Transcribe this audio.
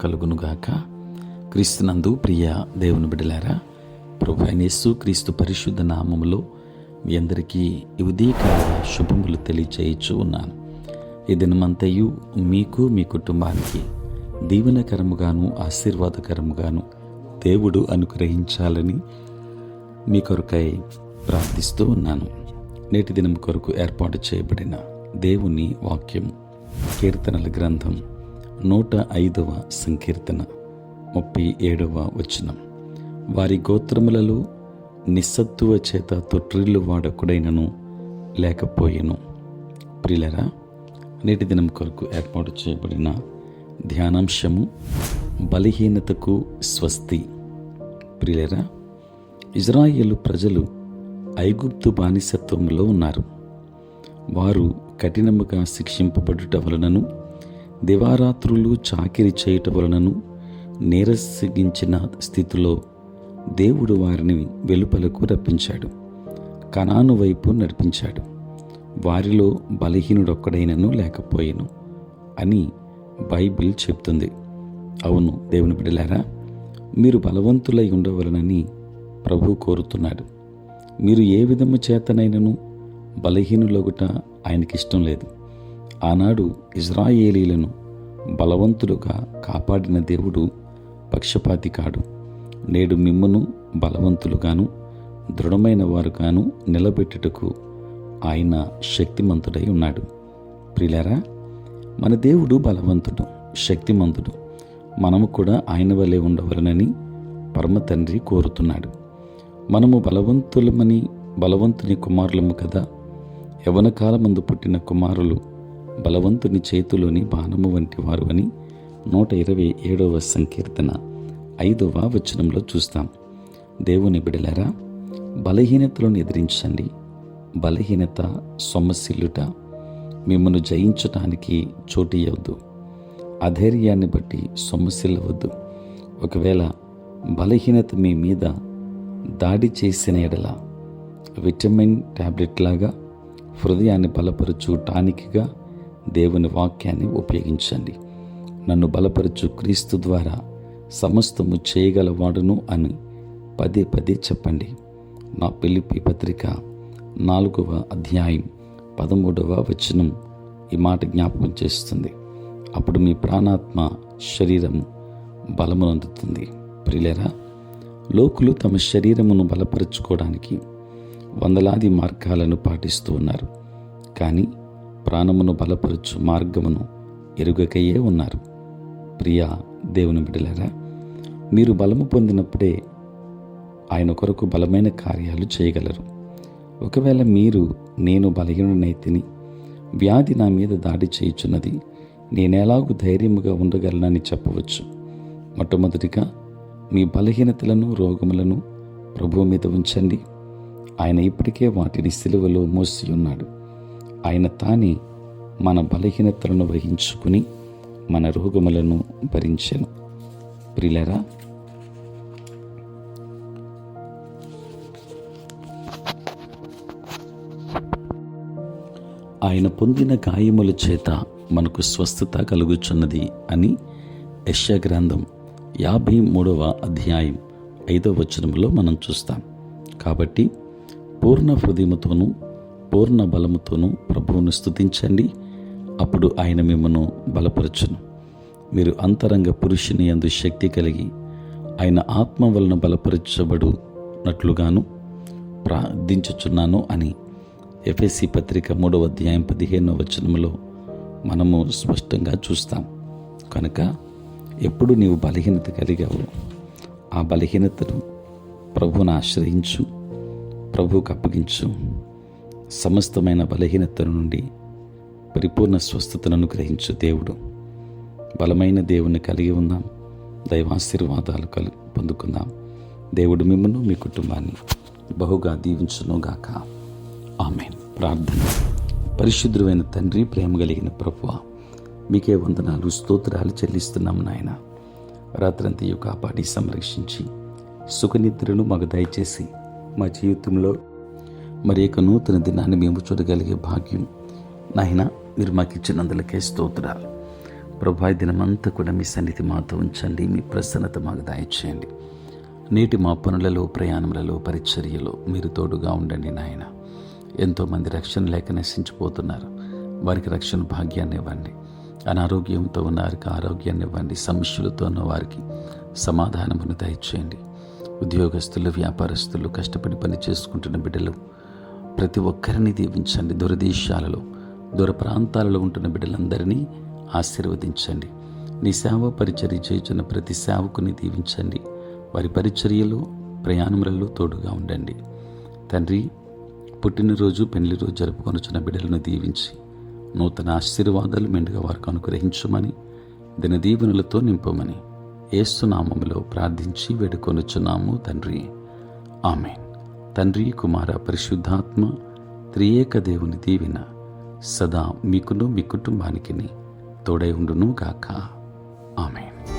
కలుగునుగాక. క్రీస్తునందు ప్రియ దేవుని బిడ్డలారా, ప్రభువైన యేసు క్రీస్తు పరిశుద్ధ నామములో మీ అందరికీ ఉదయకాల శుభములు తెలియచేయచ్చు ఉన్నాను. ఈ దినమంతయు మీకు మీ కుటుంబానికి దీవెనకరముగాను ఆశీర్వాదకరముగాను దేవుడు అనుగ్రహించాలని మీ కొరకై ప్రార్థిస్తూ ఉన్నాను. నేటి దినం కొరకు ఏర్పాటు చేయబడిన దేవుని వాక్యము కీర్తనల గ్రంథం 105వ సంకీర్తన 37వ వచనం. వారి గోత్రములలో నిస్సత్తువ చేత తొట్రిల్లు వాడొకడైనను లేకపోయెను. ప్రియులరా, నేటి దినం కొరకు ఏర్పాటు చేయబడిన ధ్యానాంశము బలహీనతకు స్వస్తి. ప్రియులరా, ఇజ్రాయేలు ప్రజలు ఐగుప్తు బానిసత్వంలో ఉన్నారు. వారు కఠినముగా శిక్షింపబడుట వలనను దివారాత్రులు చాకిరి చేయుట వలనను నీరసించిన స్థితిలో దేవుడు వారిని వెలుపలకు రప్పించాడు, కనాను వైపు నడిపించాడు. వారిలో బలహీనుడొక్కడైనను లేకపోయెను అని బైబిల్ చెప్తుంది. అవును దేవుని బిడ్డలారా, మీరు బలవంతులై ఉండవలనని ప్రభు కోరుతున్నాడు. మీరు ఏ విధము చేతనైనను బలహీనులగుట ఆయనకిష్టం లేదు. ఆనాడు ఇజ్రాయేలీలను బలవంతులుగా కాపాడిన దేవుడు పక్షపాతి కాడు. నేడు మిమ్మును బలవంతులుగాను దృఢమైన వారుగాను నిలబెట్టుటకు ఆయన శక్తిమంతుడై ఉన్నాడు. ప్రియులారా, మన దేవుడు బలవంతుడు, శక్తిమంతుడు. మనము కూడా ఆయన వలె ఉండవలనని పరమ తండ్రి కోరుతున్నాడు. మనము బలవంతుని కుమారులము కదా. యవ్వన కాలమందు పుట్టిన కుమారులు బలవంతుని చేతిలోని బాణము వంటి వారు అని 127వ సంకీర్తన 5వ వచనంలో చూస్తాం. దేవుని బిడలారా, బలహీనతలను ఎదిరించండి. బలహీనత సొమ్మసిల్లుట మిమ్మల్ని జయించటానికి చోటియవద్దు. అధైర్యాన్ని బట్టి సొమ్మసిల్లవద్దు. ఒకవేళ బలహీనత మీ మీద దాడి చేసిన ఎడల విటమిన్ టాబ్లెట్ లాగా హృదయాన్ని బలపరచు టానిక్గా దేవుని వాక్యాన్ని ఉపయోగించండి. నన్ను బలపరచు క్రీస్తు ద్వారా సమస్తము చేయగలవాడును అని పదే పదే చెప్పండి. నా ఫిలిప్పీ పత్రిక 4వ అధ్యాయం 13వ వచనం ఈ మాట జ్ఞాపకం చేస్తుంది. అప్పుడు మీ ప్రాణాత్మ శరీరము బలమునందుతుంది. ప్రియులారా, లోకులు తమ శరీరమును బలపరుచుకోవడానికి వందలాది మార్గాలను పాటిస్తూ ఉన్నారు. కానీ ప్రాణమును బలపరచు మార్గమును ఎరుగకయే ఉన్నారు. ప్రియా దేవుని బిడ్డలారా, మీరు బలము పొందినప్పుడే ఆయన కొరకు బలమైన కార్యాలు చేయగలరు. ఒకవేళ నేను బలహీనునైతిని, వ్యాధి నా మీద దాడి చేయుచున్నది, నేనెలాగూ ధైర్యముగా ఉండగలనని చెప్పవచ్చు. మొట్టమొదటిగా మీ బలహీనతలను, రోగములను ప్రభువు మీద ఉంచండి. ఆయన ఇప్పటికే వాటిని సిలువలో మోసి ఉన్నాడు. ఆయన తానే మన బలహీనతలను వహించుకుని మన రోగములను భరించెను. ప్రియులారా, ఆయన పొందిన గాయముల చేత మనకు స్వస్థత కలుగుచున్నది అని యెషయా గ్రంథం 53వ అధ్యాయం 5వ వచనంలో మనం చూస్తాం. కాబట్టి పూర్ణ హృదయముతోనూ పూర్ణ బలముతోనూ ప్రభువును స్తుతించండి. అప్పుడు ఆయన మిమ్మను బలపరచును. మీరు అంతరంగ పురుషుని యందు శక్తి కలిగి ఆయన ఆత్మ వలన బలపరచబడునట్లుగాను ప్రార్థించుచున్నాను అని ఎఫెసీ పత్రిక 3వ అధ్యాయం 15వ వచనంలో మనము స్పష్టంగా చూస్తాం. కనుక ఎప్పుడు నీవు బలహీనత కలిగావు, ఆ బలహీనతను ప్రభువును ఆశ్రయించు, ప్రభువుకు అప్పగించు. సమస్తమైన బలహీనత నుండి పరిపూర్ణ స్వస్థతను అనుగ్రహించు దేవుడు. బలమైన దేవుని కలిగి ఉందాం. దైవాశీర్వాదాలు పొందుకుందాం. దేవుడు మిమ్మల్ని, మీ కుటుంబాన్ని బహుగా దీవించునుగాక. ఆమేన్. ప్రార్థన. పరిశుద్ధుడైన తండ్రి, ప్రేమ కలిగిన ప్రభువా, మీకే వందనాలు, స్తోత్రాలు చెల్లిస్తున్నాం నాయన. రాత్రంతయు కాపాడి సంరక్షించి సుఖనిద్రను మాకు దయచేసి మా జీవితంలో మరి యొక్క నూతన దినాన్ని మేము చూడగలిగే భాగ్యం నాయన మీరు మాకు ఇచ్చినందులకే స్తోత్రాలు. ప్రభా, ఈ దినమంతా కూడా మీ సన్నిధి మాతో ఉంచండి. మీ ప్రసన్నత మాకు దయచేయండి. నేటి మా పనులలో, ప్రయాణములలో, పరిచర్యలో మీరు తోడుగా ఉండండి నాయన. ఎంతోమంది రక్షణ లేక నశించిపోతున్నారు. వారికి రక్షణ భాగ్యాన్ని ఇవ్వండి. అనారోగ్యంతో ఉన్న వారికి ఆరోగ్యాన్ని ఇవ్వండి. సమస్యలతో ఉన్న వారికి సమాధానమును దయచేయండి. ఉద్యోగస్తులు, వ్యాపారస్తులు, కష్టపడి పని చేసుకుంటున్న బిడ్డలు ప్రతి ఒక్కరిని దీవించండి. దూరదేశాలలో, దూర ప్రాంతాలలో ఉంటున్న బిడ్డలందరినీ ఆశీర్వదించండి. నీ సేవ పరిచర్య చేయుచున్న ప్రతి సేవకుని దీవించండి. వారి పరిచర్యలో, ప్రయాణములలో తోడుగా ఉండండి. తండ్రి, పుట్టినరోజు, పెళ్లి రోజు జరుపుకొనుచున్న బిడ్డలను దీవించి నూతన ఆశీర్వాదాలు మెండుగా వారికి అనుగ్రహించమని, దినదీవెనలతో నింపమని యేసు నామములో ప్రార్థించి వేడుకొనుచున్నాము తండ్రి. ఆమేన్. తండ్రి, కుమార, పరిశుద్ధాత్మ త్రియేక దేవుని దీవెన సదా మీకును మీ కుటుంబానికి తోడై ఉండును గాక. ఆమేన్.